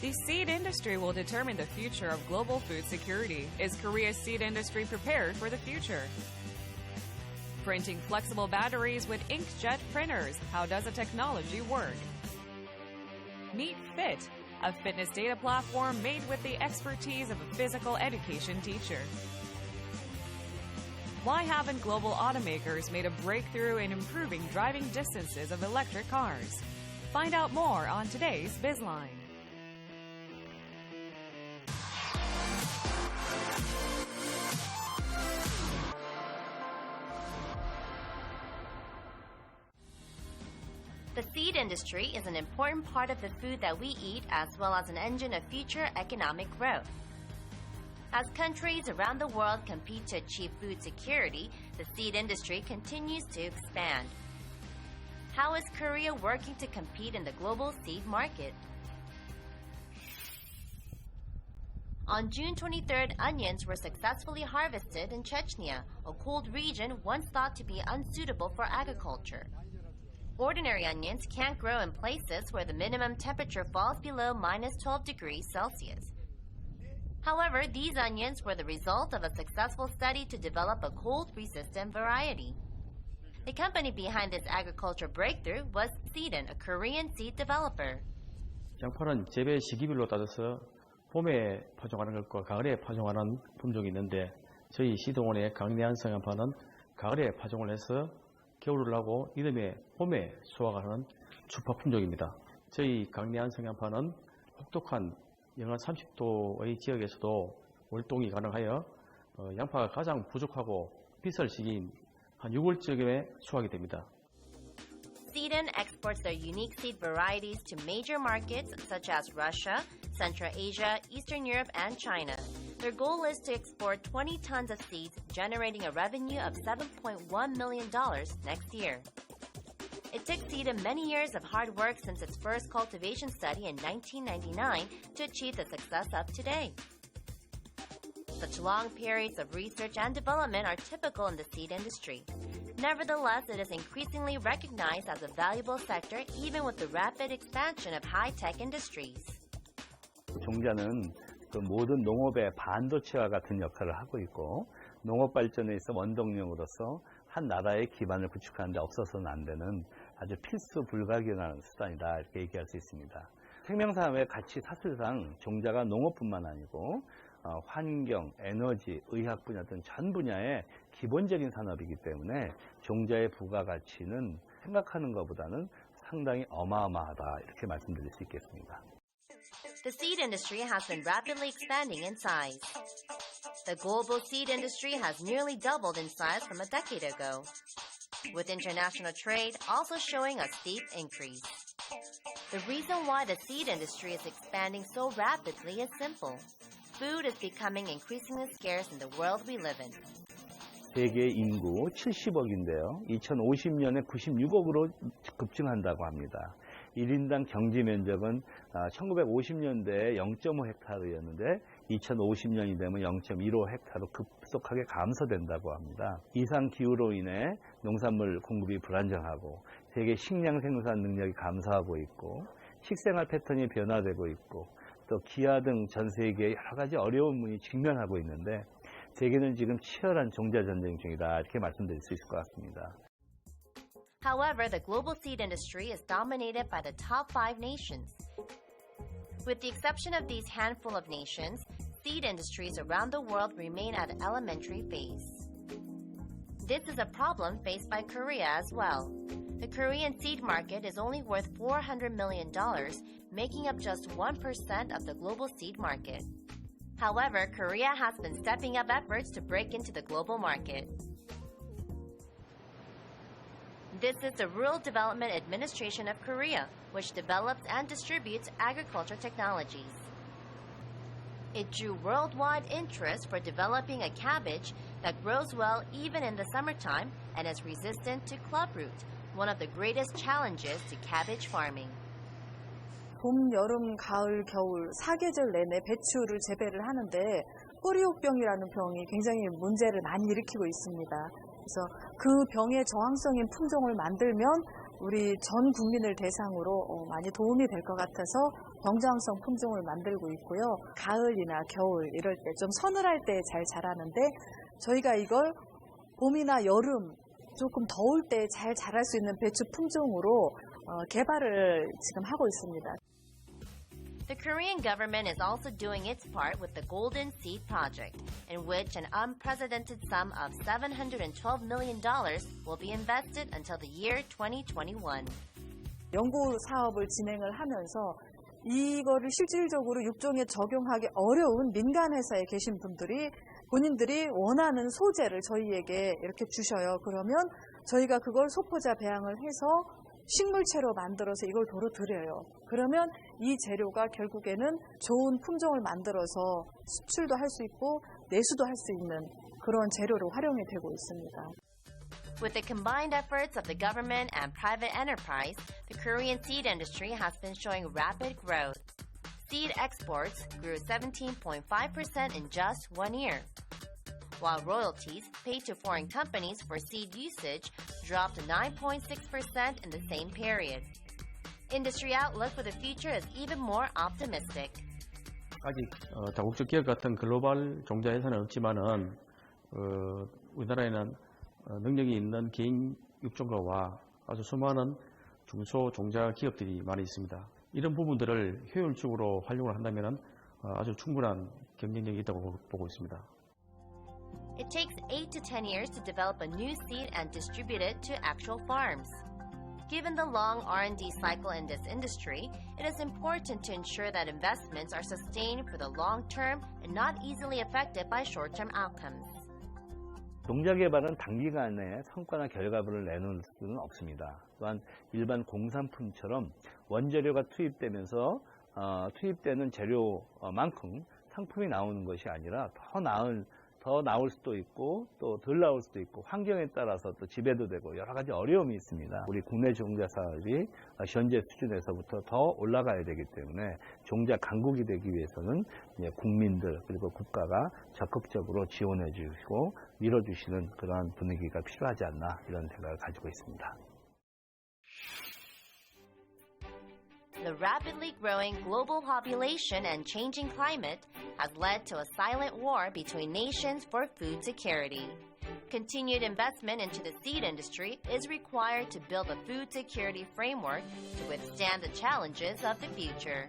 The seed industry will determine the future of global food security. Is Korea's seed industry prepared for the future? Printing flexible batteries with inkjet printers. How does the technology work? Meet Fit, a fitness data platform made with the expertise of a physical education teacher. Why haven't global automakers made a breakthrough in improving driving distances of electric cars? Find out more on today's Bizline. The seed industry is an important part of the food that we eat as well as an engine of future economic growth. As countries around the world compete to achieve food security, the seed industry continues to expand. How is Korea working to compete in the global seed market? On June 23rd, onions were successfully harvested in Chechnya, a cold region once thought to be unsuitable for agriculture. Ordinary onions can't grow in places where the minimum temperature falls below -12 degrees Celsius. However, these onions were the result of a successful study to develop a cold-resistant variety. The company behind this agriculture breakthrough was Seedon, a Korean seed developer. 양파는 재배 시기별로 따져서 봄에 파종하는 것과 가을에 파종하는 품종이 있는데 저희 시드온의 강내한성 양파는 가을에 파종을 해서 겨울을 나고 이듬해 봄에 수확하는 주파 품종입니다. 저희 강내한성 양파는 혹독한 영하 30도의 지역에서도 월동이 가능하여 양파가 가장 부족하고 비쌀 시기인 한 6월쯤에 수확이 됩니다. Seedon exports their unique seed varieties to major markets such as Russia, Central Asia, Eastern Europe, and China. Their goal is to export 20 tons of seeds, generating a revenue of $7.1 million next year. It took Seedon many years of hard work since its first cultivation study in 1999 to achieve the success of today. Such long periods of research and development are typical in the seed industry. Nevertheless, it is increasingly recognized as a valuable sector even with the rapid expansion of high-tech industries. 종자는 그 모든 농업의 반도체와 같은 역할을 하고 있고 농업 발전에 있어 원동력으로서 한 나라의 기반을 구축하는 데 없어서는 안 되는 아주 필수 불가결한 수단이다 이렇게 얘기할 수 있습니다. 생명산업의 가치 사슬상 종자가 농업뿐만 아니고 환경, 에너지, 의학 분야 등 전 분야의 기본적인 산업이기 때문에 종자의 부가가치는 생각하는 것보다는 상당히 어마어마하다 이렇게 말씀드릴 수 있겠습니다. The seed industry has been rapidly expanding in size. The global seed industry has nearly doubled in size from a decade ago, with international trade also showing a steep increase. The reason why the seed industry is expanding so rapidly is simple. Food is becoming increasingly scarce in the world we live in. 세계 인구 70억인데요. 2050년에 96억으로 급증한다고 합니다. 1인당 경지 면적은 1950년대에 0.5헥타르였는데 2050년이 되면 0.15헥타르로 급속하게 감소된다고 합니다. 이상 기후로 인해 농산물 공급이 불안정하고 세계 식량 생산 능력이 감소하고 있고 식생활 패턴이 변화되고 있고 또 기아 등 전 세계의 여러 가지 어려움을 직면하고 있는데 세계는 지금 치열한 종자 전쟁 중이다 이렇게 말씀드릴 수 있을 것 같습니다. However, the global seed industry is dominated by the top 5 nations. With the exception of these handful of nations, seed industries around the world remain at an elementary phase. This is a problem faced by Korea as well. The Korean seed market is only worth $400 million, making up just 1% of the global seed market. However, Korea has been stepping up efforts to break into the global market. This is the Rural Development Administration of Korea, which develops and distributes agriculture technologies. It drew worldwide interest for developing a cabbage that grows well even in the summertime and is resistant to clubroot, one of the greatest challenges to cabbage farming. 봄, 여름, 가을, 겨울 4계절 내내 배추를 재배를 하는데 뿌리옥병이라는 병이 굉장히 문제를 많이 일으키고 있습니다. 그래서 그 병의 저항성인 품종을 만들면 우리 전 국민을 대상으로 많이 도움이 될 것 같아서 경장성 품종을 만들고 있고요. 가을이나 겨울 이럴 때 좀 서늘할 때 잘 자라는데 저희가 이걸 봄이나 여름 조금 더울 때 잘 자랄 수 있는 배추 품종으로 개발을 지금 하고 있습니다. The Korean government is also doing its part with the Golden Seed Project, in which an unprecedented sum of $712 million will be invested until the year 2021. 연구 사업을 진행을 하면서 이거를 실질적으로 육종에 적용하기 어려운 민간 회사에 계신 분들이 본인들이 원하는 소재를 저희에게 이렇게 주셔요. 그러면 저희가 그걸 소포자 배양을 해서 식물체로 만들어서 이걸 도로 드려요. 그러면 이 재료가 결국에는 좋은 품종을 만들어서 수출도 할 수 있고 내수도 할 수 있는 그런 재료로 활용이 되고 있습니다. With the combined efforts of the government and private enterprise, the Korean seed industry has been showing rapid growth. Seed exports grew 17.5% in just 1 year, while royalties paid to foreign companies for seed usage dropped 9.6% in the same period. Industry outlook for the future is even more optimistic. 아직 다국적 기업 같은 글로벌 종자 회사는 없지만은 우리나라에는 능력이 있는 개인 육종가와 아주 수많은 중소 종자 기업들이 많이 있습니다. 이런 부분들을 효율적으로 활용을 한다면 아주 충분한 경쟁력이 있다고 보고 있습니다. It takes 8 to 10 years to develop a new seed and distribute it to actual farms. Given the long R&D cycle in this industry, it is important to ensure that investments are sustained for the long term and not easily affected by short-term outcomes. 종자 개발은 단기간에 성과나 결과물을 내놓을 수는 없습니다. 또한 일반 공산품처럼 원재료가 투입되면서 투입되는 재료만큼 상품이 나오는 것이 아니라 더 나올 수도 있고 또 덜 나올 수도 있고 환경에 따라서 또 지배도 되고 여러 가지 어려움이 있습니다. 우리 국내 종자 사업이 현재 수준에서부터 더 올라가야 되기 때문에 종자 강국이 되기 위해서는 이제 국민들 그리고 국가가 적극적으로 지원해 주시고 밀어주시는 그러한 분위기가 필요하지 않나 이런 생각을 가지고 있습니다. The rapidly growing global population and changing climate has led to a silent war between nations for food security. Continued investment into the seed industry is required to build a food security framework to withstand the challenges of the future.